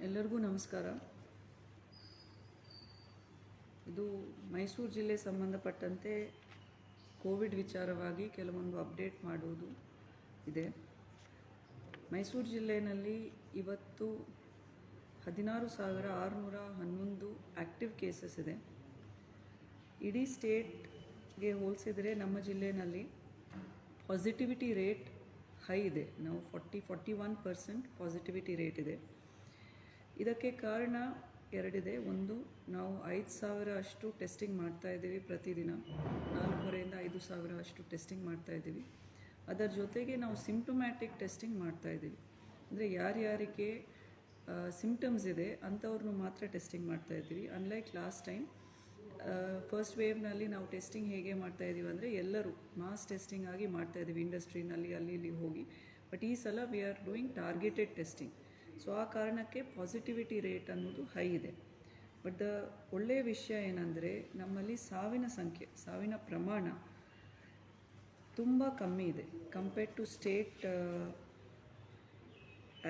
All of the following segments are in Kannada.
ಎಲ್ಲರಿಗೂ ನಮಸ್ಕಾರ. ಇದು ಮೈಸೂರು ಜಿಲ್ಲೆ ಸಂಬಂಧಪಟ್ಟಂತೆ ಕೋವಿಡ್ ವಿಚಾರವಾಗಿ ಕೆಲವೊಂದು ಅಪ್ಡೇಟ್ ಮಾಡುವುದು ಇದೆ. ಮೈಸೂರು ಜಿಲ್ಲೆಯಲ್ಲಿ ಇವತ್ತು 16,611 ಆ್ಯಕ್ಟಿವ್ ಕೇಸಸ್ ಇದೆ. ಇಡೀ ಸ್ಟೇಟ್ಗೆ ಹೋಲಿಸಿದರೆ ನಮ್ಮ ಜಿಲ್ಲೆಯಲ್ಲಿ ಪಾಸಿಟಿವಿಟಿ ರೇಟ್ ಹೈ ಇದೆ. ನಾವು 41% ಪಾಸಿಟಿವಿಟಿ ರೇಟ್ ಇದೆ. ಇದಕ್ಕೆ ಕಾರಣ ಎರಡಿದೆ. ಒಂದು, ನಾವು 5,000 ಅಷ್ಟು ಟೆಸ್ಟಿಂಗ್ ಮಾಡ್ತಾಯಿದ್ದೀವಿ ಪ್ರತಿದಿನ. 4,500 to 5,000 ಅಷ್ಟು ಟೆಸ್ಟಿಂಗ್ ಮಾಡ್ತಾಯಿದ್ದೀವಿ. ಅದರ ಜೊತೆಗೆ ನಾವು ಸಿಂಪ್ಟೊಮ್ಯಾಟಿಕ್ ಟೆಸ್ಟಿಂಗ್ ಮಾಡ್ತಾಯಿದ್ದೀವಿ. ಅಂದರೆ ಯಾರ್ಯಾರಿಗೆ ಸಿಂಪ್ಟಮ್ಸ್ ಇದೆ ಅಂಥವ್ರನ್ನೂ ಮಾತ್ರ ಟೆಸ್ಟಿಂಗ್ ಮಾಡ್ತಾಯಿದ್ದೀವಿ. ಅನ್ಲೈಕ್ ಲಾಸ್ಟ್ ಟೈಮ್ ಫಸ್ಟ್ ವೇವ್ನಲ್ಲಿ ನಾವು ಟೆಸ್ಟಿಂಗ್ ಹೇಗೆ ಮಾಡ್ತಾಯಿದ್ದೀವಿ ಅಂದರೆ ಎಲ್ಲರೂ ಮಾಸ್ ಟೆಸ್ಟಿಂಗ್ ಆಗಿ ಮಾಡ್ತಾಯಿದ್ದೀವಿ, ಇಂಡಸ್ಟ್ರಿನಲ್ಲಿ ಅಲ್ಲಿ ಇಲ್ಲಿ ಹೋಗಿ. ಬಟ್ ಈ ಸಲ we are doing targeted testing. So ಆ ಕಾರಣಕ್ಕೆ ಪಾಸಿಟಿವಿಟಿ ರೇಟ್ ಅನ್ನೋದು ಹೈ ಇದೆ. ಬಟ್ ಒಳ್ಳೆಯ ವಿಷಯ ಏನಂದರೆ ನಮ್ಮಲ್ಲಿ ಸಾವಿನ ಪ್ರಮಾಣ ತುಂಬ ಕಮ್ಮಿ ಇದೆ ಕಂಪೇರ್ಡ್ ಟು ಸ್ಟೇಟ್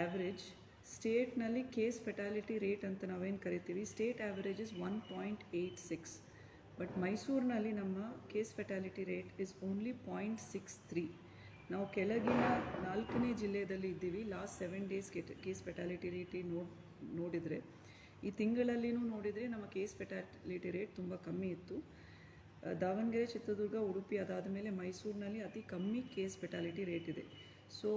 ಆ್ಯಾವ್ರೇಜ್. ಸ್ಟೇಟ್ನಲ್ಲಿ ಕೇಸ್ ಫೆಟಾಲಿಟಿ ರೇಟ್ ಅಂತ ನಾವೇನು ಕರಿತೀವಿ, ಸ್ಟೇಟ್ ಆ್ಯಾವ್ರೇಜ್ ಇಸ್ 1.86. ಬಟ್ ಮೈಸೂರಿನಲ್ಲಿ ನಮ್ಮ case fatality rate is only 0.63. ನಾವು ಕೆಳಗಿನ 4ನೇ ಜಿಲ್ಲೆಯಲ್ಲಿ ಇದ್ದೀವಿ. Last 7 days case fatality rate ನೋಡಿದರೆ, ಈ ತಿಂಗಳಲ್ಲಿನೂ ನೋಡಿದರೆ ನಮ್ಮ ಕೇಸ್ ಫೆಟಾಲಿಟಿ ರೇಟ್ ತುಂಬ ಕಮ್ಮಿ ಇತ್ತು. ದಾವಣಗೆರೆ, ಚಿತ್ರದುರ್ಗ, ಉಡುಪಿ ಅದಾದ ಮೇಲೆ ಮೈಸೂರಿನಲ್ಲಿ ಅತಿ ಕಮ್ಮಿ ಕೇಸ್ ಫೆಟಾಲಿಟಿ ರೇಟ್ ಇದೆ. ಸೊ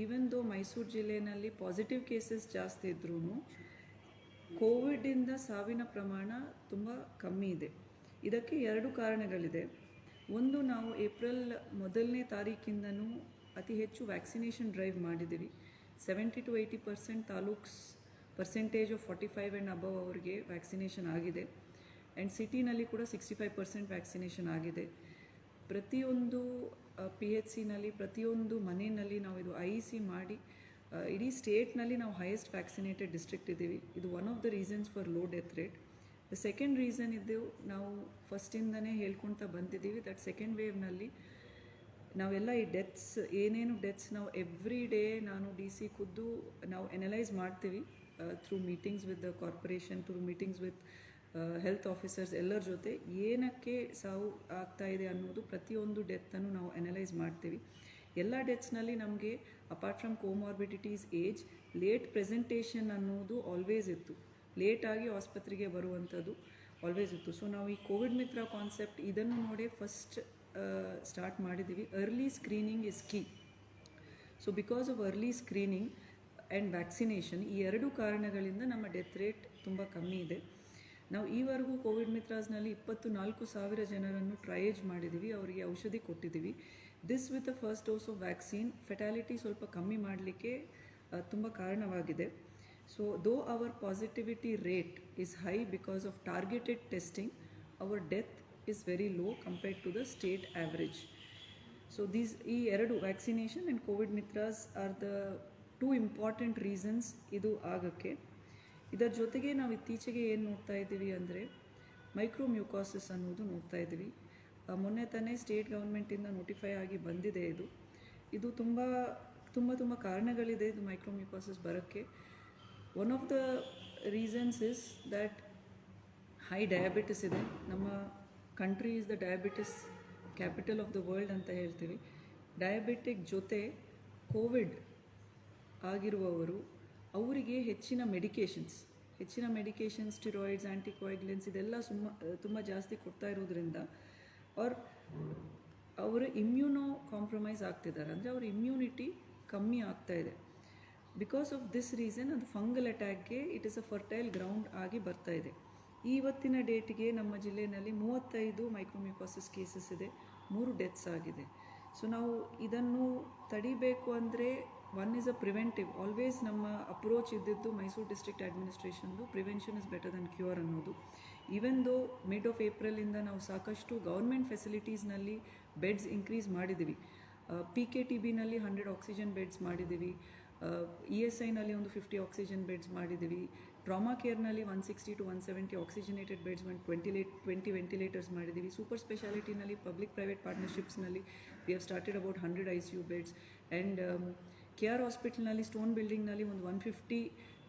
ಈವನ್ ದೋ ಮೈಸೂರು ಜಿಲ್ಲೆಯಲ್ಲಿ ಪಾಸಿಟಿವ್ ಕೇಸಸ್ ಜಾಸ್ತಿ ಇದ್ರೂ ಕೋವಿಡಿಂದ ಸಾವಿನ ಪ್ರಮಾಣ ತುಂಬ ಕಮ್ಮಿ ಇದೆ. ಇದಕ್ಕೆ 2 ಕಾರಣಗಳಿದೆ. ಒಂದು, ನಾವು ಏಪ್ರಿಲ್ 1ನೇ ತಾರೀಕಿಂದನೂ ಅತಿ ಹೆಚ್ಚು ವ್ಯಾಕ್ಸಿನೇಷನ್ ಡ್ರೈವ್ ಮಾಡಿದ್ದೀವಿ. 70 to 80% taluks percentage of 45 and above ಅವರಿಗೆ ವ್ಯಾಕ್ಸಿನೇಷನ್ ಆಗಿದೆ. ಆ್ಯಂಡ್ ಸಿಟಿನಲ್ಲಿ ಕೂಡ 65% ವ್ಯಾಕ್ಸಿನೇಷನ್ ಆಗಿದೆ. ಪ್ರತಿಯೊಂದು PHCನಲ್ಲಿ ಪ್ರತಿಯೊಂದು ಮನೆಯಲ್ಲಿ ನಾವು ಇದು IEC ಮಾಡಿ ಇಡೀ ಸ್ಟೇಟ್ನಲ್ಲಿ ನಾವು ಹೈಯೆಸ್ಟ್ ವ್ಯಾಕ್ಸಿನೇಟೆಡ್ ಡಿಸ್ಟ್ರಿಕ್ಟ್ ಇದ್ದೀವಿ. ಇದು one of the reasons for low death rate. The second reason ಇದ್ದೆವು, ನಾವು ಫಸ್ಟಿಂದನೇ ಹೇಳ್ಕೊಳ್ತಾ ಬಂದಿದ್ದೀವಿ ದಟ್ ಸೆಕೆಂಡ್ ವೇವ್ನಲ್ಲಿ ನಾವೆಲ್ಲ ಈ ಡೆತ್ಸ್ ಏನೇನು ಡೆತ್ಸ್ ನಾವು ಎವ್ರಿ ಡೇ ನಾನು DC ಖುದ್ದು ನಾವು ಎನಲೈಸ್ ಮಾಡ್ತೀವಿ through meetings with the corporation, through meetings with health officers ಎಲ್ಲರ ಜೊತೆ ಏನಕ್ಕೆ ಸಾವು ಆಗ್ತಾ ಇದೆ ಅನ್ನೋದು ಪ್ರತಿಯೊಂದು ಡೆತ್ತನ್ನು ನಾವು ಅನಲೈಸ್ ಮಾಡ್ತೀವಿ. ಎಲ್ಲ ಡೆತ್ಸ್ನಲ್ಲಿ ನಮಗೆ apart from comorbidities, age, late presentation ಅನ್ನೋದು ಆಲ್ವೇಸ್ ಇತ್ತು. ಲೇಟಾಗಿ ಆಸ್ಪತ್ರೆಗೆ ಬರುವಂಥದ್ದು ಆಲ್ವೇಸ್ ಇತ್ತು. ಸೊ ನಾವು ಈ ಕೋವಿಡ್ ಮಿತ್ರ ಕಾನ್ಸೆಪ್ಟ್ ಇದನ್ನು ನೋಡಿ ಫಸ್ಟ್ ಸ್ಟಾರ್ಟ್ ಮಾಡಿದ್ದೀವಿ. Early screening is key. So because of early screening and vaccination, ಈ 2 ಕಾರಣಗಳಿಂದ ನಮ್ಮ ಡೆತ್ ರೇಟ್ ತುಂಬ ಕಮ್ಮಿ ಇದೆ. ನಾವು ಈವರೆಗೂ ಕೋವಿಡ್ ಮಿತ್ರಾಸ್ನಲ್ಲಿ 24,000 ಜನರನ್ನು ಟ್ರಯೇಜ್ ಮಾಡಿದ್ದೀವಿ, ಅವರಿಗೆ ಔಷಧಿ ಕೊಟ್ಟಿದ್ದೀವಿ. This with the first dose of vaccine fatality ಸ್ವಲ್ಪ ಕಮ್ಮಿ ಮಾಡಲಿಕ್ಕೆ ತುಂಬ ಕಾರಣವಾಗಿದೆ. So though our positivity rate is high because of targeted testing, our death is very low compared to the state average. So ಈ 2 ವ್ಯಾಕ್ಸಿನೇಷನ್ ಆ್ಯಂಡ್ ಕೋವಿಡ್ ಮಿತ್ರಾಸ್ ಆರ್ ದ 2 ಇಂಪಾರ್ಟೆಂಟ್ ರೀಸನ್ಸ್ ಇದು ಆಗೋಕ್ಕೆ. ಇದರ ಜೊತೆಗೆ ನಾವು ಇತ್ತೀಚೆಗೆ ಏನು ನೋಡ್ತಾ ಇದ್ದೀವಿ ಅಂದರೆ ಮೈಕ್ರೋಮ್ಯೂಕಾಸಿಸ್ ಅನ್ನೋದು ನೋಡ್ತಾ ಇದ್ದೀವಿ. ಮೊನ್ನೆ ತಾನೇ ಸ್ಟೇಟ್ ಗೌರ್ಮೆಂಟಿಂದ ನೋಟಿಫೈ ಆಗಿ ಬಂದಿದೆ. ಇದು ತುಂಬ ಕಾರಣಗಳಿದೆ ಇದು ಮೈಕ್ರೋಮ್ಯೂಕಾಸಿಸ್ ಬರೋಕ್ಕೆ. One of the reasons is that high diabetes ಇದೆ. ನಮ್ಮ country is the diabetes capital of the world ಅಂತ ಹೇಳ್ತೀವಿ. ಡಯಾಬಿಟಿಕ್ ಜೊತೆ ಕೋವಿಡ್ ಆಗಿರುವವರು ಅವರಿಗೆ ಹೆಚ್ಚಿನ ಮೆಡಿಕೇಷನ್ಸ್, ಸ್ಟಿರಾಯ್ಡ್ಸ್, ಆ್ಯಂಟಿಕೋಯಾಗ್ಯುಲೆಂಟ್ಸ್ ಇದೆಲ್ಲ ತುಂಬ ಜಾಸ್ತಿ ಕೊಡ್ತಾ ಇರೋದ್ರಿಂದ ಅವರು ಇಮ್ಯೂನೋ ಕಾಂಪ್ರಮೈಸ್ ಆಗ್ತಿದ್ದಾರೆ. ಅಂದರೆ ಅವ್ರ ಇಮ್ಯುನಿಟಿ ಕಮ್ಮಿ ಆಗ್ತಾ ಇದೆ. ಬಿಕಾಸ್ ಆಫ್ ದಿಸ್ ರೀಸನ್ ಅದು ಫಂಗಲ್ ಅಟ್ಯಾಕ್ಗೆ it is a fertile ground ಆಗಿ ಬರ್ತಾ ಇದೆ. ಇವತ್ತಿನ ಡೇಟಿಗೆ ನಮ್ಮ ಜಿಲ್ಲೆಯಲ್ಲಿ 35 ಮೈಕ್ರೋಮ್ಯೂಕಾಸಿಸ್ ಕೇಸಸ್ ಇದೆ, 3 ಡೆತ್ಸ್ ಆಗಿದೆ. ಸೊ ನಾವು ಇದನ್ನು ತಡಿಬೇಕು ಅಂದರೆ one is a preventive. Always ನಮ್ಮ ಅಪ್ರೋಚ್ ಇದ್ದಿದ್ದು ಮೈಸೂರು ಡಿಸ್ಟ್ರಿಕ್ಟ್ ಅಡ್ಮಿನಿಸ್ಟ್ರೇಷನ್ದು prevention is better than cure ಅನ್ನೋದು. ಈವನ್ ದೋ ಮಿಡ್ ಆಫ್ ಏಪ್ರಿಲಿಂದ ನಾವು ಸಾಕಷ್ಟು ಗೌರ್ಮೆಂಟ್ ಫೆಸಿಲಿಟೀಸ್ನಲ್ಲಿ ಬೆಡ್ಸ್ ಇನ್ಕ್ರೀಸ್ ಮಾಡಿದ್ದೀವಿ. PKTBನಲ್ಲಿ 100 ಆಕ್ಸಿಜನ್ ಬೆಡ್ಸ್ ಮಾಡಿದ್ದೀವಿ. ESIನಲ್ಲಿ ಒಂದು 50 ಆಕ್ಸಿಜನ್ ಬೆಡ್ಸ್ ಮಾಡಿದ್ದೀವಿ. ಟ್ರಾಮಾ ಕೇರ್ನಲ್ಲಿ 160 to 170 ಆಕ್ಸಿಜನೇಟೆಡ್ ಬೆಡ್ಸ್, 20 ವೆಂಟಿಲೇಟರ್ಸ್ ಮಾಡಿದ್ದೀವಿ. ಸೂಪರ್ ಸ್ಪೆಷಾಲಿಟಿನಲ್ಲಿ ಪಬ್ಲಿಕ್ ಪ್ರೈವೇಟ್ ಪಾರ್ಟ್ನರ್ಶಿಪ್ಸ್ನಲ್ಲಿ we have started about 100 ICU beds. And KR ಹಾಸ್ಪಿಟಲ್ನಲ್ಲಿ ಸ್ಟೋನ್ ಬಿಲ್ಡಿಂಗ್ನಲ್ಲಿ ಒಂದು 150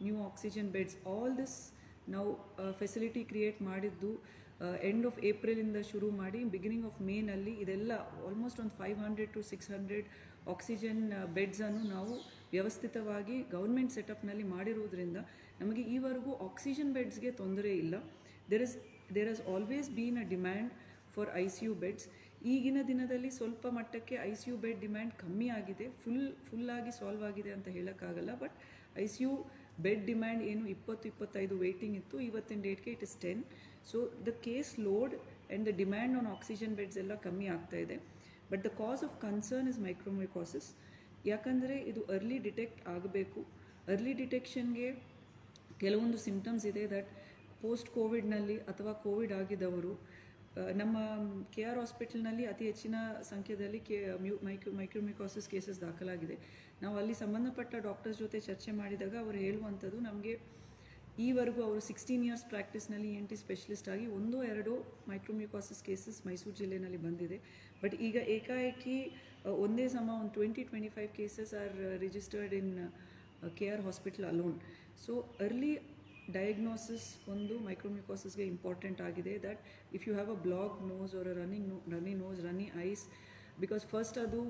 new oxygen beds, all this ನಾವು ಫೆಸಿಲಿಟಿ ಕ್ರಿಯೇಟ್ ಮಾಡಿದ್ದು ಎಂಡ್ ಆಫ್ ಏಪ್ರಿಲಿಂದ ಶುರು ಮಾಡಿ ಬಿಗಿನಿಂಗ್ ಆಫ್ ಮೇನಲ್ಲಿ ಇದೆಲ್ಲ ಆಲ್ಮೋಸ್ಟ್ ಒಂದು 500 to 600 ಆಕ್ಸಿಜನ್ ಬೆಡ್ಸನ್ನು ನಾವು ವ್ಯವಸ್ಥಿತವಾಗಿ ಗೌರ್ಮೆಂಟ್ ಸೆಟಪ್ನಲ್ಲಿ ಮಾಡಿರುವುದರಿಂದ ನಮಗೆ ಈವರೆಗೂ ಆಕ್ಸಿಜನ್ ಬೆಡ್ಸ್ಗೆ ತೊಂದರೆ ಇಲ್ಲ. There has always been a demand for ICU beds. ಈಗಿನ ದಿನದಲ್ಲಿ ಸ್ವಲ್ಪ ಮಟ್ಟಕ್ಕೆ ICU ಬೆಡ್ ಡಿಮ್ಯಾಂಡ್ ಕಮ್ಮಿ ಆಗಿದೆ, ಫುಲ್ಲಾಗಿ ಸಾಲ್ವ್ ಆಗಿದೆ ಅಂತ ಹೇಳೋಕ್ಕಾಗಲ್ಲ. ಬಟ್ ICU ಬೆಡ್ ಡಿಮ್ಯಾಂಡ್ ಏನು 20-25 ವೇಟಿಂಗ್ ಇತ್ತು, ಇವತ್ತಿನ ಡೇಟ್ಗೆ it is 10. So the case load and the demand on oxygen beds ಎಲ್ಲ ಕಮ್ಮಿ ಆಗ್ತಾ ಇದೆ. But the cause of concern is micromycosis. ಯಾಕಂದರೆ ಇದು ಅರ್ಲಿ ಡಿಟೆಕ್ಟ್ ಆಗಬೇಕು. ಅರ್ಲಿ ಡಿಟೆಕ್ಷನ್ಗೆ ಕೆಲವೊಂದು ಸಿಂಪ್ಟಮ್ಸ್ ಇದೆ ದಟ್ ಪೋಸ್ಟ್ ಕೋವಿಡ್ನಲ್ಲಿ ಅಥವಾ ಕೋವಿಡ್ ಆಗಿದ್ದವರು ನಮ್ಮ KR ಹಾಸ್ಪಿಟಲ್ನಲ್ಲಿ ಅತಿ ಹೆಚ್ಚಿನ ಸಂಖ್ಯೆಯಲ್ಲಿ ಮೈಕ್ರೋಮೈಕೋಸಿಸ್ ಕೇಸಸ್ ದಾಖಲಾಗಿದೆ. ನಾವು ಅಲ್ಲಿ ಸಂಬಂಧಪಟ್ಟ ಡಾಕ್ಟರ್ಸ್ ಜೊತೆ ಚರ್ಚೆ ಮಾಡಿದಾಗ ಅವರು ಹೇಳುವಂಥದ್ದು, ನಮಗೆ ಈವರೆಗೂ ಅವರು 16 ಇಯರ್ಸ್ ಪ್ರಾಕ್ಟೀಸ್ನಲ್ಲಿ ENT ಸ್ಪೆಷಲಿಸ್ಟ್ ಆಗಿ 1-2 ಮೈಕ್ರೋಮೈಕೋಸಿಸ್ ಕೇಸಸ್ ಮೈಸೂರು ಜಿಲ್ಲೆಯಲ್ಲಿ ಬಂದಿದೆ. ಬಟ್ ಈಗ ಏಕಾಏಕಿ ಒಂದೇ ಸಮ ಒಂದು 20-25 cases are registered in KR hospital alone. So early diagnosis ಒಂದು ಮೈಕ್ರೋಮೈಕೋಸಿಸ್ಗೆ ಇಂಪಾರ್ಟೆಂಟ್ ಆಗಿದೆ. That if you have a block nose or runny nose, runny eyes, because first ಅದು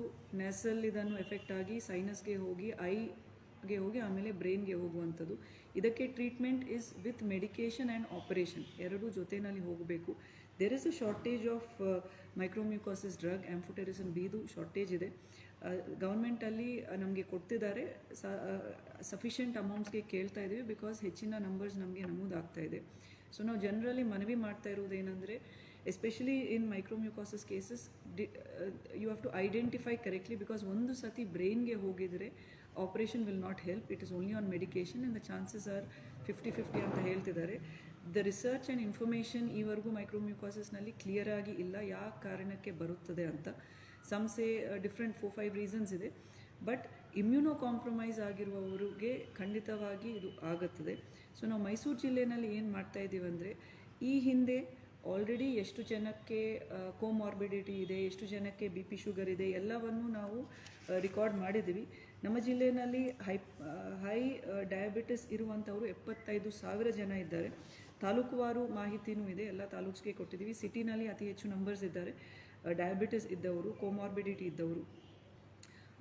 ನ್ಯಾಸಲ್ ಇದನ್ನು ಎಫೆಕ್ಟ್ ಆಗಿ ಸೈನಸ್ಗೆ ಹೋಗಿ ಐಗೆ ಹೋಗಿ ಆಮೇಲೆ ಬ್ರೈನ್ಗೆ ಹೋಗುವಂಥದ್ದು. ಇದಕ್ಕೆ treatment is with medication and operation ಎರಡೂ ಜೊತೆಯಲ್ಲಿ ಹೋಗಬೇಕು. There is a shortage of micromycosis drug, amphotericin ಬಿದು ಶಾರ್ಟೇಜ್ ಇದೆ. ಗೌರ್ಮೆಂಟಲ್ಲಿ ನಮಗೆ ಕೊಡ್ತಿದ್ದಾರೆ, ಸಫಿಷಿಯೆಂಟ್ ಅಮೌಂಟ್ಸ್ಗೆ ಕೇಳ್ತಾ ಇದ್ದೀವಿ ಬಿಕಾಸ್ ಹೆಚ್ಚಿನ ನಂಬರ್ಸ್ ನಮಗೆ ನಮೂದಾಗ್ತಾ ಇದೆ. ಸೊ ನಾವು ಜನರಲಿ ಮನವಿ ಮಾಡ್ತಾ ಇರೋದೇನೆಂದರೆ, especially in micromycosis cases you have to identify correctly, because ಒಂದು ಸತಿ ಬ್ರೈನ್ಗೆ ಹೋಗಿದರೆ operation will not help, it is only on medication and the chances are 50-50 ಅಂತ ಹೇಳ್ತಿದ್ದಾರೆ. ದ ರಿಸರ್ಚ್ ಆ್ಯಂಡ್ ಇನ್ಫಾರ್ಮೇಷನ್ ಈವರೆಗೂ ಮೈಕ್ರೋಮೈಕೋಸಿಸ್ನಲ್ಲಿ ಕ್ಲಿಯರ್ ಆಗಿ ಇಲ್ಲ ಯಾವ ಕಾರಣಕ್ಕೆ ಬರುತ್ತದೆ ಅಂತ. ಸಮ್ ಸೇ ಡಿಫ್ರೆಂಟ್ 4-5 ರೀಸನ್ಸ್ ಇದೆ. ಬಟ್ ಇಮ್ಯುನೋ ಕಾಂಪ್ರಮೈಸ್ ಆಗಿರುವವರಿಗೆ ಖಂಡಿತವಾಗಿ ಇದು ಆಗುತ್ತದೆ. ಸೊ ನಾವು ಮೈಸೂರು ಜಿಲ್ಲೆಯಲ್ಲಿ ಏನು ಮಾಡ್ತಾ ಇದ್ದೀವಿ ಅಂದರೆ, ಈ ಹಿಂದೆ ಆಲ್ರೆಡಿ ಎಷ್ಟು ಜನಕ್ಕೆ ಕೋಮಾರ್ಬಿಡಿಟಿ ಇದೆ, ಎಷ್ಟು ಜನಕ್ಕೆ BP ಶುಗರ್ ಇದೆ ಎಲ್ಲವನ್ನು ನಾವು ರಿಕಾರ್ಡ್ ಮಾಡಿದ್ದೀವಿ. ನಮ್ಮ ಜಿಲ್ಲೆಯಲ್ಲಿ ಹೈ ಡಯಾಬಿಟಿಸ್ ಇರುವಂಥವರು 75,000 ಜನ ಇದ್ದಾರೆ. ತಾಲೂಕುವಾರು ಮಾಹಿತಿನೂ ಇದೆ, ಎಲ್ಲ ತಾಲೂಕ್ಸ್ಗೆ ಕೊಟ್ಟಿದ್ದೀವಿ. ಸಿಟಿನಲ್ಲಿ ಅತಿ ಹೆಚ್ಚು ನಂಬರ್ಸ್ ಇದ್ದಾರೆ ಡಯಾಬಿಟಿಸ್ ಇದ್ದವರು, ಕೋಮಾರ್ಬಿಡಿಟಿ ಇದ್ದವರು.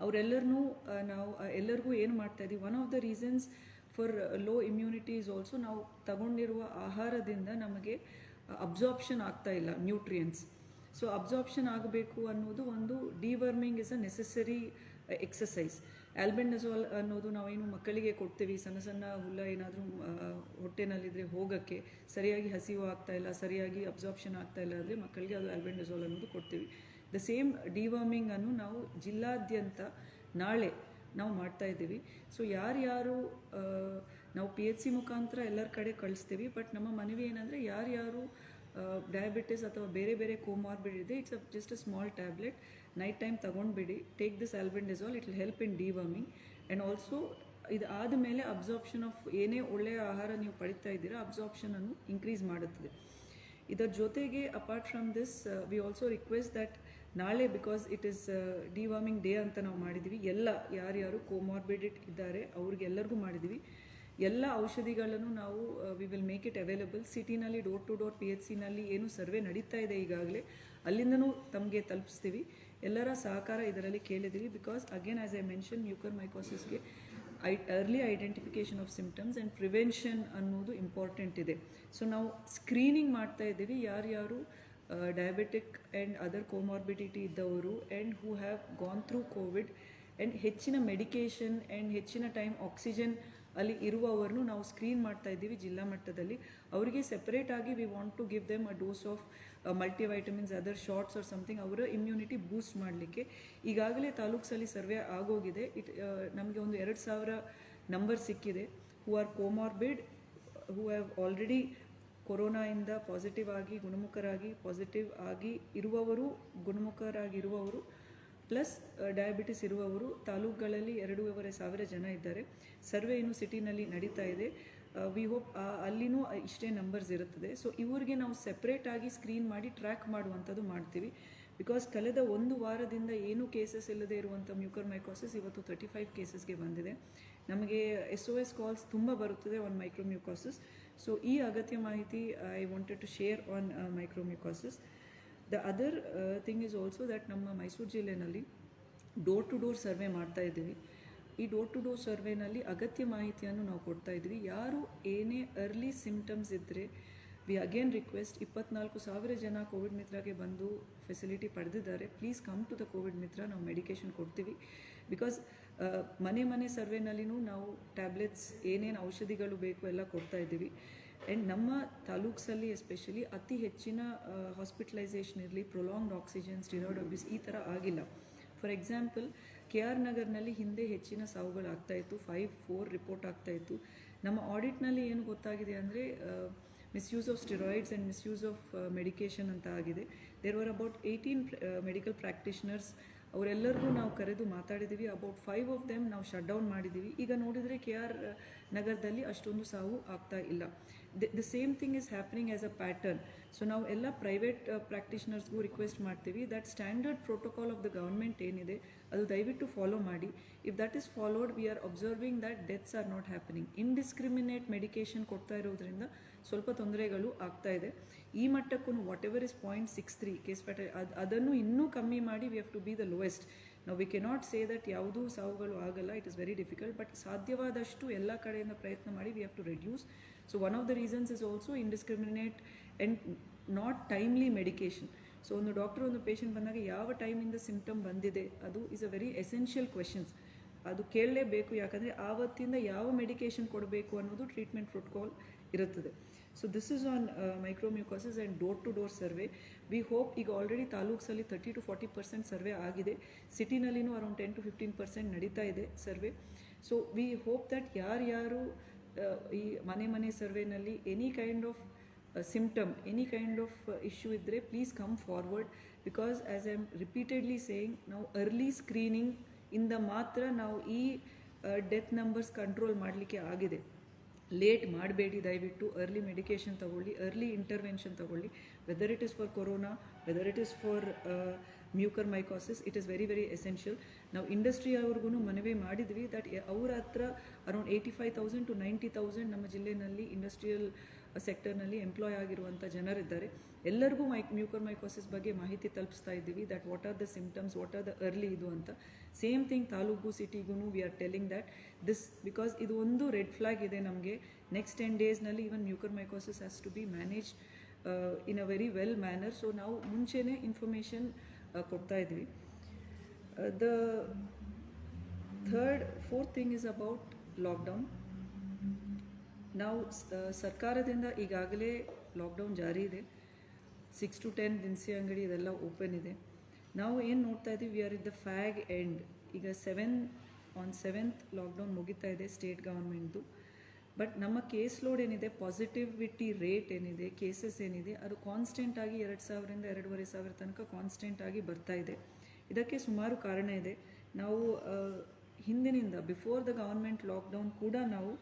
ಅವರೆಲ್ಲರನ್ನೂ ನಾವು ಎಲ್ಲರಿಗೂ ಏನು ಮಾಡ್ತಾಯಿದ್ದೀವಿ, one of the reasons for low immunity is also ನಾವು ತಗೊಂಡಿರುವ ಆಹಾರದಿಂದ ನಮಗೆ ಅಬ್ಸಾರ್ಪ್ಷನ್ ಆಗ್ತಾ ಇಲ್ಲ ನ್ಯೂಟ್ರಿಯೆಂಟ್ಸ್. ಸೊ ಅಬ್ಸಾರ್ಪ್ಷನ್ ಆಗಬೇಕು ಅನ್ನೋದು ಒಂದು, deworming is a necessary exercise. Albendazole ಅನ್ನೋದು ನಾವೇನು ಮಕ್ಕಳಿಗೆ ಕೊಡ್ತೀವಿ, ಸಣ್ಣ ಸಣ್ಣ ಹುಲ್ಲ ಏನಾದರೂ ಹೊಟ್ಟೆನಲ್ಲಿದ್ದರೆ ಹೋಗೋಕ್ಕೆ, ಸರಿಯಾಗಿ ಹಸಿವು ಆಗ್ತಾಯಿಲ್ಲ, ಸರಿಯಾಗಿ ಅಬ್ಸಾರ್ಪ್ಷನ್ ಆಗ್ತಾಯಿಲ್ಲ ಅಂದರೆ ಮಕ್ಕಳಿಗೆ ಅದು ಆಲ್ಬೆಂಡಜೋಲ್ ಅನ್ನೋದು ಕೊಡ್ತೀವಿ. ದ ಸೇಮ್ ಡಿವರ್ಮಿಂಗನ್ನು ನಾವು ಜಿಲ್ಲಾದ್ಯಂತ ನಾಳೆ ನಾವು ಮಾಡ್ತಾ ಇದ್ದೀವಿ. ಸೊ ಯಾರ್ಯಾರು ನಾವು PHC ಮುಖಾಂತರ ಎಲ್ಲರ ಕಡೆ ಕಳಿಸ್ತೀವಿ. ಬಟ್ ನಮ್ಮ ಮನವಿ ಏನಂದರೆ, ಯಾರ್ಯಾರು ಡಯಾಬಿಟಿಸ್ ಅಥವಾ ಬೇರೆ ಬೇರೆ ಕೋಮಾರ್ಬಿಡ್ ಇದೆ, it's just a small tablet, night time ತೊಗೊಂಡ್ಬಿಡಿ, take this albendazole, it will help in deworming. And also ಇದು ಆದಮೇಲೆ ಅಬ್ಸಾರ್ಪ್ಷನ್ ಆಫ್ ಏನೇ ಒಳ್ಳೆಯ ಆಹಾರ ನೀವು ಪಡಿತಾ ಇದ್ದೀರಾ, ಅಬ್ಸಾರ್ಪ್ಷನನ್ನು ಇನ್ಕ್ರೀಸ್ ಮಾಡುತ್ತದೆ. ಇದರ ಜೊತೆಗೆ apart from this we also request that ನಾಳೆ, because it is deworming day ಅಂತ ನಾವು ಮಾಡಿದ್ದೀವಿ, ಎಲ್ಲ ಯಾರ್ಯಾರು ಕೋಮಾರ್ಬಿಡಿಟ್ ಇದ್ದಾರೆ ಅವ್ರಿಗೆಲ್ಲರಿಗೂ ಮಾಡಿದ್ದೀವಿ. ಎಲ್ಲ ಔಷಧಿಗಳನ್ನು ನಾವು we will make it available. ಸಿಟಿನಲ್ಲಿ ಡೋರ್ ಟು ಡೋರ್ PHCನಲ್ಲಿ ಏನು ಸರ್ವೆ ನಡೀತಾ ಇದೆ ಈಗಾಗಲೇ, ಅಲ್ಲಿಂದನೂ ತಮಗೆ ತಲುಪಿಸ್ತೀವಿ. ಎಲ್ಲರ ಸಹಕಾರ ಇದರಲ್ಲಿ ಕೇಳಿದ್ದೀವಿ. Because again as I mention, ಮ್ಯೂಕರ್ಮೈಕೋಸಿಸ್ಗೆ early identification of symptoms and prevention ಅನ್ನೋದು ಇಂಪಾರ್ಟೆಂಟ್ ಇದೆ. ಸೊ ನಾವು ಸ್ಕ್ರೀನಿಂಗ್ ಮಾಡ್ತಾ ಇದ್ದೀವಿ, ಯಾರ್ಯಾರು ಡಯಾಬಿಟಿಕ್ ಆ್ಯಂಡ್ ಅದರ್ ಕೋಮಾರ್ಬಿಡಿಟಿ ಇದ್ದವರು and who have gone through covid and ಹೆಚ್ಚಿನ ಮೆಡಿಕೇಷನ್ ಆ್ಯಂಡ್ ಹೆಚ್ಚಿನ ಟೈಮ್ ಆಕ್ಸಿಜನ್ ಅಲ್ಲಿ ಇರುವವರನ್ನು ನಾವು ಸ್ಕ್ರೀನ್ ಮಾಡ್ತಾ ಇದ್ದೀವಿ ಜಿಲ್ಲಾ ಮಟ್ಟದಲ್ಲಿ. ಅವರಿಗೆ ಸೆಪರೇಟಾಗಿ we want to give them a dose of multivitamins, other sorts or something, ಅವರ ಇಮ್ಯುನಿಟಿ ಬೂಸ್ಟ್ ಮಾಡಲಿಕ್ಕೆ. ಈಗಾಗಲೇ ತಾಲೂಕ್ಸಲ್ಲಿ ಸರ್ವೆ ಆಗೋಗಿದೆ. ನಮಗೆ ಒಂದು 2,000 ನಂಬರ್ ಸಿಕ್ಕಿದೆ who are comorbid, who have already ಕೊರೋನಾಯಿಂದ ಪಾಸಿಟಿವ್ ಆಗಿ ಗುಣಮುಖರಾಗಿ, ಪಾಸಿಟಿವ್ ಆಗಿ ಇರುವವರು, ಗುಣಮುಖರಾಗಿರುವವರು ಪ್ಲಸ್ ಡಯಾಬಿಟಿಸ್ ಇರುವವರು ತಾಲೂಕುಗಳಲ್ಲಿ 2,500 ಜನ ಇದ್ದಾರೆ. ಸರ್ವೆ ಇನ್ನು ಸಿಟಿನಲ್ಲಿ ನಡೀತಾ ಇದೆ. ವಿ ಹೋಪ್ ಅಲ್ಲಿನೂ ಇಷ್ಟೇ ನಂಬರ್ಸ್ ಇರುತ್ತದೆ. ಸೊ ಇವರಿಗೆ ನಾವು ಸೆಪ್ರೇಟಾಗಿ ಸ್ಕ್ರೀನ್ ಮಾಡಿ ಟ್ರ್ಯಾಕ್ ಮಾಡುವಂಥದ್ದು ಮಾಡ್ತೀವಿ. ಬಿಕಾಸ್ ಕಳೆದ ಒಂದು ವಾರದಿಂದ ಏನು ಕೇಸಸ್ ಇಲ್ಲದೆ ಇರುವಂಥ ಮ್ಯೂಕರ್ಮೈಕೋಸಿಸ್ ಇವತ್ತು 35 ಕೇಸಸ್ಗೆ ಬಂದಿದೆ. ನಮಗೆ SOS ಕಾಲ್ಸ್ ತುಂಬ ಬರುತ್ತದೆ ಆನ್ ಮೈಕ್ರೋಮ್ಯೂಕೋಸಿಸ್. ಸೊ ಈ ಅಗತ್ಯ ಮಾಹಿತಿ I wanted to share on micromucosis. The other thing is also that ನಮ್ಮ ಮೈಸೂರು ಜಿಲ್ಲೆಯಲ್ಲಿ ಡೋರ್ ಟು ಡೋರ್ ಸರ್ವೆ ಮಾಡ್ತಾ ಇದ್ದೀವಿ. ಈ ಡೋರ್ ಟು ಡೋರ್ ಸರ್ವೆನಲ್ಲಿ ಅಗತ್ಯ ಮಾಹಿತಿಯನ್ನು ನಾವು ಕೊಡ್ತಾ ಇದ್ವಿ. ಯಾರು ಏನೇ ಅರ್ಲಿ ಸಿಮ್ಟಮ್ಸ್ ಇದ್ದರೆ ವಿ ಅಗೇನ್ ರಿಕ್ವೆಸ್ಟ್ 24,000 ಜನ ಕೋವಿಡ್ ಮಿತ್ರಗೆ ಬಂದು ಫೆಸಿಲಿಟಿ ಪಡೆದಿದ್ದಾರೆ. Please come to the covid Mitra, ನಾವು ಮೆಡಿಕೇಷನ್ ಕೊಡ್ತೀವಿ. ಬಿಕಾಸ್ ಮನೆ ಸರ್ವೆನಲ್ಲಿನೂ ನಾವು ಟ್ಯಾಬ್ಲೆಟ್ಸ್ ಏನೇನು ಔಷಧಿಗಳು ಬೇಕು ಎಲ್ಲ ಕೊಡ್ತಾ ಇದ್ದೀವಿ. ಆ್ಯಂಡ್ ನಮ್ಮ ತಾಲೂಕ್ಸಲ್ಲಿ ಎಸ್ಪೆಷಲಿ ಅತಿ ಹೆಚ್ಚಿನ ಹಾಸ್ಪಿಟಲೈಸೇಷನ್ ಇರಲಿ, ಪ್ರೊಲಾಂಗ್ಡ್ ಆಕ್ಸಿಜನ್, ಸ್ಟಿರಾಯ್ಡ್ ಅಬ್ಯೂಸ್ ಈ ಥರ ಆಗಿಲ್ಲ. ಫಾರ್ ಎಕ್ಸಾಂಪಲ್ KR ನಗರ್ನಲ್ಲಿ ಹಿಂದೆ ಹೆಚ್ಚಿನ ಸಾವುಗಳಾಗ್ತಾಯಿತ್ತು, 5-4 ರಿಪೋರ್ಟ್ ಆಗ್ತಾಯಿತ್ತು. ನಮ್ಮ ಆಡಿಟ್ನಲ್ಲಿ ಏನು ಗೊತ್ತಾಗಿದೆ ಅಂದರೆ misuse of steroids and misuse of medication ಅಂತ ಆಗಿದೆ. There were about 18 medical practitioners. ಅವರೆಲ್ಲರಿಗೂ ನಾವು ಕರೆದು ಮಾತಾಡಿದ್ದೀವಿ. ಅಬೌಟ್ 5 ಆಫ್ ದೆಮ್ ನಾವು ಶಟ್ ಡೌನ್ ಮಾಡಿದ್ದೀವಿ. ಈಗ ನೋಡಿದರೆ KR ನಗರದಲ್ಲಿ ಅಷ್ಟೊಂದು ಸಾವು ಆಗ್ತಾ ಇಲ್ಲ. The same thing is happening as a pattern. So ನಾವು ಎಲ್ಲ ಪ್ರೈವೇಟ್ ಪ್ರಾಕ್ಟಿಷನರ್ಸ್ಗೂ ರಿಕ್ವೆಸ್ಟ್ ಮಾಡ್ತೀವಿ that standard protocol of the government ಏನಿದೆ ಅದು ದಯವಿಟ್ಟು ಫಾಲೋ ಮಾಡಿ. If that is followed we are observing that deaths are not happening. Indiscriminate medication ಕೊಡ್ತಾ ಇರೋದ್ರಿಂದ ಸ್ವಲ್ಪ ತೊಂದರೆಗಳು ಆಗ್ತಾ ಇದೆ. ಈ ಮಟ್ಟಕ್ಕೂ whatever is 0.63 case fatal ಅದನ್ನು ಇನ್ನೂ ಕಮ್ಮಿ ಮಾಡಿ we have to be the lowest. ನಾವು ವಿ ಕೆನಾಟ್ ಸೇ ದಟ್ ಯಾವುದೂ ಸಾವುಗಳು ಆಗಲ್ಲ, it is very difficult. But ಸಾಧ್ಯವಾದಷ್ಟು ಎಲ್ಲ ಕಡೆಯಿಂದ ಪ್ರಯತ್ನ ಮಾಡಿ we have to reduce. So one of the reasons is also indiscriminate and not timely medication. So ಒಂದು ಡಾಕ್ಟರ್ ಒಂದು ಪೇಷಂಟ್ ಬಂದಾಗ ಯಾವ ಟೈಮಿಂದ ಸಿಂಪ್ಟಮ್ ಬಂದಿದೆ ಅದು is a very essential questions. ಅದು ಕೇಳಲೇಬೇಕು, ಯಾಕಂದರೆ ಆವತ್ತಿಂದ ಯಾವ ಮೆಡಿಕೇಷನ್ ಕೊಡಬೇಕು ಅನ್ನೋದು ಟ್ರೀಟ್ಮೆಂಟ್ ಪ್ರೋಟೋಕಾಲ್ ಇರುತ್ತದೆ. So this is on mucormycosis and door to door survey. We hope ಈಗ ಆಲ್ರೆಡಿ ತಾಲೂಕ್ಸಲ್ಲಿ 30 to 40% ಸರ್ವೆ ಆಗಿದೆ. ಸಿಟಿನಲ್ಲಿನೂ ಅರೌಂಡ್ 10 to 15% ನಡೀತಾ ಇದೆ survey. So we hope that ಯಾರ್ಯಾರು ಈ ಮನೆ ಸರ್ವೆನಲ್ಲಿ any kind of symptom, any kind of issue idre, please come forward. Because as I am repeatedly saying, now early screening ಇಂದ ಮಾತ್ರ ನಾವು ಈ ಡೆತ್ ನಂಬರ್ಸ್ ಕಂಟ್ರೋಲ್ ಮಾಡಲಿಕ್ಕೆ ಆಗಿದೆ. ಲೇಟ್ ಮಾಡಬೇಡಿ, ದಯವಿಟ್ಟು ಅರ್ಲಿ ಮೆಡಿಕೇಷನ್ ತಗೊಳ್ಳಿ, ಅರ್ಲಿ ಇಂಟರ್ವೆನ್ಷನ್ ತಗೊಳ್ಳಿ. Whether it is for corona, whether it is for mucormycosis, it is very very essential. ನಾವು ಇಂಡಸ್ಟ್ರಿ ಅವ್ರಿಗೂ ಮನವಿ ಮಾಡಿದ್ವಿ ದಟ್ ಅವ್ರ ಹತ್ರ ಅರೌಂಡ್ 85,000 to 90,000 ನಮ್ಮ ಜಿಲ್ಲೆಯಲ್ಲಿ ಇಂಡಸ್ಟ್ರಿಯಲ್ ಸೆಕ್ಟರ್ನಲ್ಲಿ ಎಂಪ್ಲಾಯ್ ಆಗಿರುವಂಥ ಜನರಿದ್ದಾರೆ. ಎಲ್ಲರಿಗೂ ಮ್ಯೂಕರ್ಮೈಕೋಸಿಸ್ ಬಗ್ಗೆ ಮಾಹಿತಿ ತಲುಪಿಸ್ತಾ ಇದ್ದೀವಿ that what are the symptoms, what are the early ಇದು ಅಂತ. ಸೇಮ್ ಥಿಂಗ್ ತಾಲೂಕು ಸಿಟಿಗೂ we are telling that this, because ಇದು ಒಂದು ರೆಡ್ ಫ್ಲಾಗ್ ಇದೆ ನಮಗೆ. ನೆಕ್ಸ್ಟ್ 10 daysನಲ್ಲಿ even mucormycosis has to be manage in a very well manner. So ನಾವು ಮುಂಚೆನೇ ಇನ್ಫಾರ್ಮೇಷನ್ ಕೊಡ್ತಾ ಇದ್ವಿ. The fourth thing is about lockdown. ನಾವು ಸರ್ಕಾರದಿಂದ ಈಗಾಗಲೇ ಲಾಕ್ಡೌನ್ ಜಾರಿ ಇದೆ. 6 to 10 ದಿನಸಿ ಅಂಗಡಿ ಇದೆಲ್ಲ ಓಪನ್ ಇದೆ. ನಾವು ಏನು ನೋಡ್ತಾ ಇದ್ದೀವಿ, we are it the ಫ್ಯಾಗ್ end. ಈಗ 7th ಲಾಕ್ಡೌನ್ ಮುಗಿತಾ ಇದೆ ಸ್ಟೇಟ್ ಗೌರ್ಮೆಂಟ್ದು. ಬಟ್ ನಮ್ಮ ಕೇಸ್ ಲೋಡ್ ಏನಿದೆ, ಪಾಸಿಟಿವಿಟಿ ರೇಟ್ ಏನಿದೆ, ಕೇಸಸ್ ಏನಿದೆ, ಅದು ಕಾನ್ಸ್ಟೆಂಟಾಗಿ 2,000ರಿಂದ 2,500 ತನಕ ಕಾನ್ಸ್ಟೆಂಟಾಗಿ ಬರ್ತಾ ಇದೆ. ಇದಕ್ಕೆ ಸುಮಾರು ಕಾರಣ ಇದೆ. ನಾವು ಹಿಂದಿನಿಂದ ಬಿಫೋರ್ ದ ಗೌರ್ಮೆಂಟ್ ಲಾಕ್ಡೌನ್ ಕೂಡ ನಾವು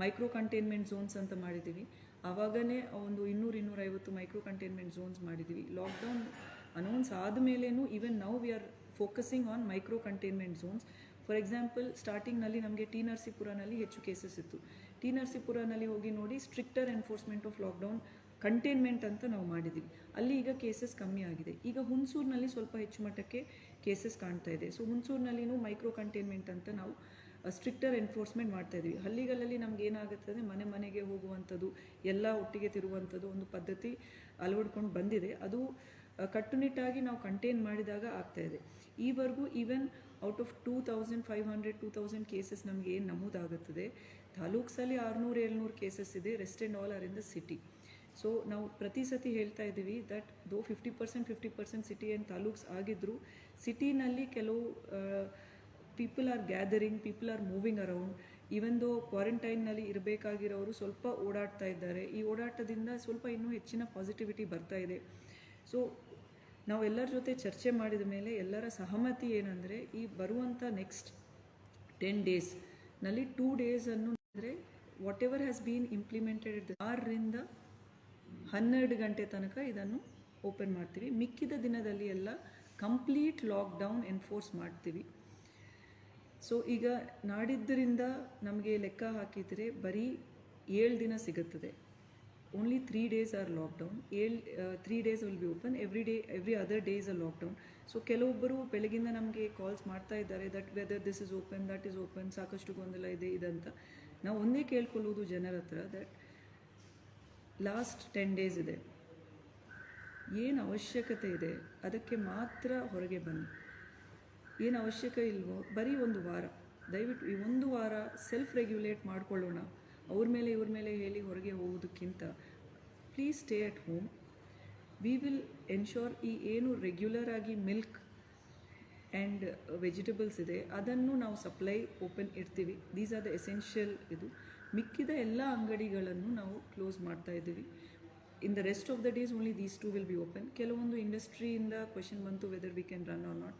ಮೈಕ್ರೋ ಕಂಟೈನ್ಮೆಂಟ್ ಝೋನ್ಸ್ ಅಂತ ಮಾಡಿದ್ದೀವಿ. ಆವಾಗನೇ ಒಂದು 200-250 ಮೈಕ್ರೋ ಕಂಟೈನ್ಮೆಂಟ್ ಝೋನ್ಸ್ ಮಾಡಿದ್ದೀವಿ. ಲಾಕ್ಡೌನ್ ಅನೌನ್ಸ್ ಆದಮೇಲೇನೂ even now we are focusing on micro containment zones. For example ಸ್ಟಾರ್ಟಿಂಗ್ನಲ್ಲಿ ನಮಗೆ ಟಿ ನರಸೀಪುರನಲ್ಲಿ ಹೆಚ್ಚು ಕೇಸಸ್ ಇತ್ತು. ಟಿ ನರಸೀಪುರನಲ್ಲಿ ಹೋಗಿ ನೋಡಿ, stricter enforcement of lockdown containment ಅಂತ ನಾವು ಮಾಡಿದ್ದೀವಿ. ಅಲ್ಲಿ ಈಗ ಕೇಸಸ್ ಕಮ್ಮಿ ಆಗಿದೆ. ಈಗ ಹುಣಸೂರಿನಲ್ಲಿ ಸ್ವಲ್ಪ ಹೆಚ್ಚು ಮಟ್ಟಕ್ಕೆ ಕೇಸಸ್ ಕಾಣ್ತಾ ಇದೆ. ಸೊ ಹುಣಸೂರಿನಲ್ಲಿನೂ ಮೈಕ್ರೋ ಕಂಟೈನ್ಮೆಂಟ್ ಅಂತ ನಾವು ಸ್ಟ್ರಿಕ್ಟರ್ ಎನ್ಫೋರ್ಸ್ಮೆಂಟ್ ಮಾಡ್ತಾಯಿದ್ವಿ. ಹಳ್ಳಿಗಳಲ್ಲಿ ನಮ್ಗೆ ಏನಾಗುತ್ತದೆ, ಮನೆಗೆ ಹೋಗುವಂಥದ್ದು, ಎಲ್ಲ ಒಟ್ಟಿಗೆ ತಿರುವಂಥದ್ದು ಒಂದು ಪದ್ಧತಿ ಅಳವಡ್ಕೊಂಡು ಬಂದಿದೆ. ಅದು ಕಟ್ಟುನಿಟ್ಟಾಗಿ ನಾವು ಕಂಟೈನ್ ಮಾಡಿದಾಗ ಆಗ್ತಾಯಿದೆ. ಈವರೆಗೂ ಈವನ್ ಔಟ್ ಆಫ್ 2,500-2,000 ಕೇಸಸ್ ನಮಗೆ ಏನು ನಮೂದಾಗುತ್ತದೆ, ತಾಲೂಕ್ಸಲ್ಲಿ 600-700 ಕೇಸಸ್ ಇದೆ. Rest and all R in the city. So ನಾವು ಪ್ರತಿ ಸತಿ ಹೇಳ್ತಾ ಇದ್ದೀವಿ ದಟ್ ದೋ 50% ಸಿಟಿ ಆ್ಯಂಡ್ ತಾಲೂಕ್ಸ್ ಆಗಿದ್ದರೂ ಸಿಟಿನಲ್ಲಿ ಕೆಲವು people are gathering, people are moving around. Even though ಕ್ವಾರಂಟೈನ್ನಲ್ಲಿ ಇರಬೇಕಾಗಿರೋರು ಸ್ವಲ್ಪ ಓಡಾಡ್ತಾ ಇದ್ದಾರೆ. ಈ ಓಡಾಟದಿಂದ ಸ್ವಲ್ಪ ಇನ್ನೂ ಹೆಚ್ಚಿನ ಪಾಸಿಟಿವಿಟಿ ಬರ್ತಾ ಇದೆ. ಸೊ ನಾವೆಲ್ಲರ ಜೊತೆ ಚರ್ಚೆ ಮಾಡಿದ ಮೇಲೆ ಎಲ್ಲರ ಸಹಮತಿ ಏನಂದರೆ, ಈ ಬರುವಂಥ ನೆಕ್ಸ್ಟ್ 10 daysನಲ್ಲಿ 2 days ಅಂದರೆ whatever has been implemented 6ರಿಂದ 12 ಗಂಟೆ ತನಕ ಇದನ್ನು ಓಪನ್ ಮಾಡ್ತೀವಿ. ಮಿಕ್ಕಿದ ದಿನದಲ್ಲಿ ಎಲ್ಲ ಕಂಪ್ಲೀಟ್ ಲಾಕ್ಡೌನ್ ಎನ್ಫೋರ್ಸ್ ಮಾಡ್ತೀವಿ. ಸೊ ಈಗ ನಾಡಿದ್ದರಿಂದ ನಮಗೆ ಲೆಕ್ಕ ಹಾಕಿದರೆ ಬರೀ 7 ದಿನ ಸಿಗುತ್ತದೆ. Only 3 days are lockdown. 3 days will be open, every other day is a lockdown. So ಕೆಲವೊಬ್ಬರು ಬೆಳಗಿಂದ ನಮಗೆ ಕಾಲ್ಸ್ ಮಾಡ್ತಾ ಇದ್ದಾರೆ that whether this is open, that is open, ಸಾಕಷ್ಟು ಗೊಂದಲ ಇದೆ ಇದಂತ. ನಾವು ಒಂದೇ ಕೇಳ್ಕೊಳ್ಳೋದು ಜನರ ಹತ್ರ, ದಟ್ ಲಾಸ್ಟ್ 10 days ಇದೆ, ಏನು ಅವಶ್ಯಕತೆ ಇದೆ ಅದಕ್ಕೆ ಮಾತ್ರ ಹೊರಗೆ ಬನ್ನಿ. ಏನು ಅವಶ್ಯಕ ಇಲ್ವೋ ಬರೀ ಒಂದು ವಾರ, ದಯವಿಟ್ಟು ಈ ಒಂದು ವಾರ ಸೆಲ್ಫ್ ರೆಗ್ಯುಲೇಟ್ ಮಾಡ್ಕೊಳ್ಳೋಣ. ಅವ್ರ ಮೇಲೆ ಇವ್ರ ಮೇಲೆ ಹೇಳಿ ಹೊರಗೆ ಹೋಗೋದಕ್ಕಿಂತ please stay at home. We will ensure ಈ ಏನು ರೆಗ್ಯುಲರ್ ಆಗಿ ಮಿಲ್ಕ್ ಆ್ಯಂಡ್ ವೆಜಿಟೇಬಲ್ಸ್ ಇದೆ ಅದನ್ನು ನಾವು ಸಪ್ಲೈ ಓಪನ್ ಇಡ್ತೀವಿ. These are the essential. ಇದು ಮಿಕ್ಕಿದ ಎಲ್ಲ ಅಂಗಡಿಗಳನ್ನು ನಾವು ಕ್ಲೋಸ್ ಮಾಡ್ತಾ ಇದ್ದೀವಿ. In the rest of the days only these 2 will be open. ಕೆಲವೊಂದು ಇಂಡಸ್ಟ್ರಿಯಿಂದ ಕ್ವೆಶನ್ ಬಂತು whether we can run or not.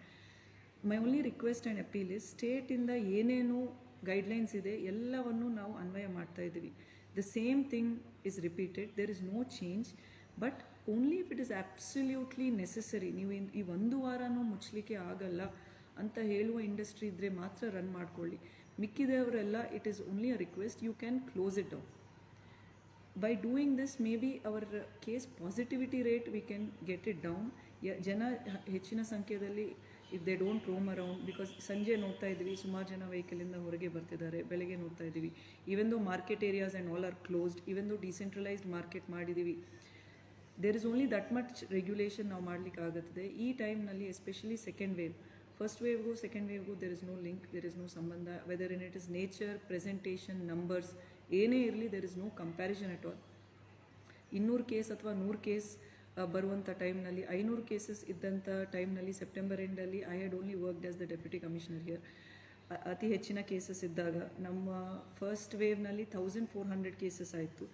My only request and appeal is ಸ್ಟೇಟಿಂದ ಏನೇನು ಗೈಡ್ಲೈನ್ಸ್ ಇದೆ ಎಲ್ಲವನ್ನು ನಾವು ಅನ್ವಯ ಮಾಡ್ತಾ ಇದ್ದೀವಿ. The same thing is repeated, there is no change, but only if it is absolutely necessary. ನೀವು ಈ ಒಂದು ವಾರನೂ ಮುಚ್ಚಲಿಕ್ಕೆ ಆಗಲ್ಲ ಅಂತ ಹೇಳುವ ಇಂಡಸ್ಟ್ರಿ ಇದ್ದರೆ ಮಾತ್ರ ರನ್ ಮಾಡ್ಕೊಳ್ಳಿ. ಮಿಕ್ಕಿದವರೆಲ್ಲ it is only a request, you can close it down. By doing this, maybe our case positivity rate we can get it down. ಜನ ಹೆಚ್ಚಿನ ಸಂಖ್ಯೆಯಲ್ಲಿ if they don't roam around, because ಸಂಜೆ ನೋಡ್ತಾ ಇದ್ದೀವಿ ಸುಮಾರು ಜನ ವೆಹಿಕಲಿಂದ ಹೊರಗೆ ಬರ್ತಿದ್ದಾರೆ, ಬೆಳಗ್ಗೆ ನೋಡ್ತಾ ಇದ್ದೀವಿ. Even though market areas and all are closed, even though decentralised market ಮಾಡಿದ್ದೀವಿ, there is only that much regulation ನಾವು ಮಾಡಲಿಕ್ಕೆ ಆಗುತ್ತದೆ ಈ ಟೈಮ್ನಲ್ಲಿ. ಎಸ್ಪೆಷಲಿ ಸೆಕೆಂಡ್ ವೇವ್, ಫಸ್ಟ್ ವೇವ್ಗೂ ಸೆಕೆಂಡ್ ವೇವ್ಗೂ there is no link, there is no ಸಂಬಂಧ. Whether in it is nature, presentation, numbers ಏನೇ ಇರಲಿ, there is no comparison at all. 200 case ಅಥವಾ 100 ಕೇಸ್ ಬರುವಂಥ ಟೈಮ್ನಲ್ಲಿ, 500 ಕೇಸಸ್ ಇದ್ದಂಥ ಟೈಮ್ನಲ್ಲಿ ಸೆಪ್ಟೆಂಬರ್ ಎಂಡಲ್ಲಿ I had only worked as the deputy commissioner here. ಅತಿ ಹೆಚ್ಚಿನ ಕೇಸಸ್ ಇದ್ದಾಗ ನಮ್ಮ ಫಸ್ಟ್ ವೇವ್ನಲ್ಲಿ 1400 ಕೇಸಸ್ ಆಯಿತು.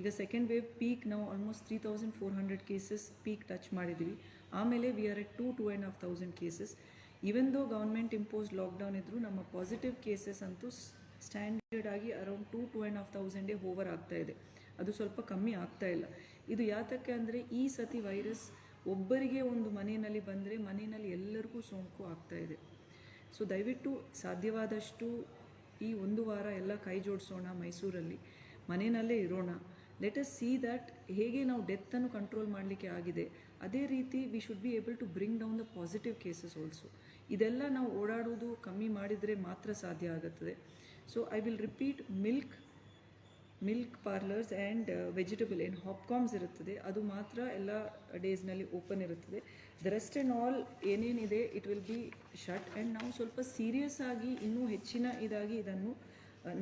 ಈಗ ಸೆಕೆಂಡ್ ವೇವ್ ಪೀಕ್ ನಾವು ಆಲ್ಮೋಸ್ಟ್ 3400 ಕೇಸಸ್ ಪೀಕ್ ಟಚ್ ಮಾಡಿದ್ದೀವಿ. ಆಮೇಲೆ we are at 2,500 cases. Even though government impose lockdown ಇದ್ದರೂ ನಮ್ಮ ಪಾಸಿಟಿವ್ ಕೇಸಸ್ ಅಂತೂ ಸ್ಟ್ಯಾಂಡರ್ಡ್ ಆಗಿ ಅರೌಂಡ್ 2,500 ಹೋವರ್ ಆಗ್ತಾ ಇದೆ. ಅದು ಸ್ವಲ್ಪ ಕಮ್ಮಿ ಆಗ್ತಾ ಇಲ್ಲ. ಇದು ಯಾತಕ್ಕೆ ಅಂದರೆ ಈ ಸತಿ ವೈರಸ್ ಒಬ್ಬರಿಗೆ ಒಂದು ಮನೆಯಲ್ಲಿ ಬಂದರೆ ಮನೆಯಲ್ಲಿ ಎಲ್ಲರಿಗೂ ಸೋಂಕು ಆಗ್ತಾ ಇದೆ. ಸೊ ದಯವಿಟ್ಟು ಸಾಧ್ಯವಾದಷ್ಟು ಈ ಒಂದು ವಾರ ಎಲ್ಲ ಕೈ ಜೋಡಿಸೋಣ, ಮೈಸೂರಲ್ಲಿ ಮನೆಯಲ್ಲೇ ಇರೋಣ. ಲೆಟ್ ಅಸ್ ಸಿ ದ್ಯಾಟ್ ಹೇಗೆ ನಾವು ಡೆತ್ತನ್ನು ಕಂಟ್ರೋಲ್ ಮಾಡಲಿಕ್ಕೆ ಆಗಿದೆ, ಅದೇ ರೀತಿ we should be able to bring down the positive cases also. ಇದೆಲ್ಲ ನಾವು ಓಡಾಡೋದು ಕಮ್ಮಿ ಮಾಡಿದರೆ ಮಾತ್ರ ಸಾಧ್ಯ ಆಗುತ್ತದೆ. So I will repeat, milk parlours and vegetable ಏನು ಹಾಪ್ಕಾಮ್ಸ್ ಇರುತ್ತದೆ ಅದು ಮಾತ್ರ ಎಲ್ಲ ಡೇಸ್ನಲ್ಲಿ ಓಪನ್ ಇರುತ್ತದೆ. ದ ರೆಸ್ಟ್ ಆ್ಯಂಡ್ ಆಲ್ ಏನೇನಿದೆ it will be shut. And ನಾವು ಸ್ವಲ್ಪ ಸೀರಿಯಸ್ ಆಗಿ ಇನ್ನೂ ಹೆಚ್ಚಿನ ಇದಾಗಿ ಇದನ್ನು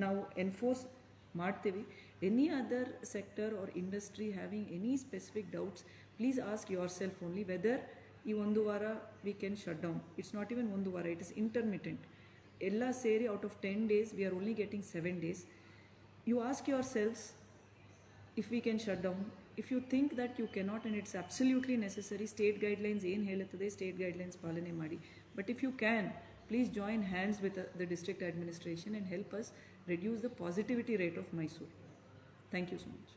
ನಾವು ಎನ್ಫೋರ್ಸ್ ಮಾಡ್ತೀವಿ. Any other sector or industry having any specific doubts, please ask yourself only whether ಈ ಒಂದು ವಾರ we can shut down. It's not even ಒಂದು ವಾರ, ಇಟ್ ಇಸ್ ಇಂಟರ್ಮಿಟೆಂಟ್. ಎಲ್ಲ ಸೇರಿ out of 10 days we are only getting 7 days. You ask yourselves if we can shut down. If you think that you cannot and it's absolutely necessary, state guidelines ಏನು ಹೇಳುತ್ತದೆ state guidelines ಪಾಲನೆ ಮಾಡಿ. But if you can, please join hands with the district administration and help us reduce the positivity rate of Mysore. Thank you so much.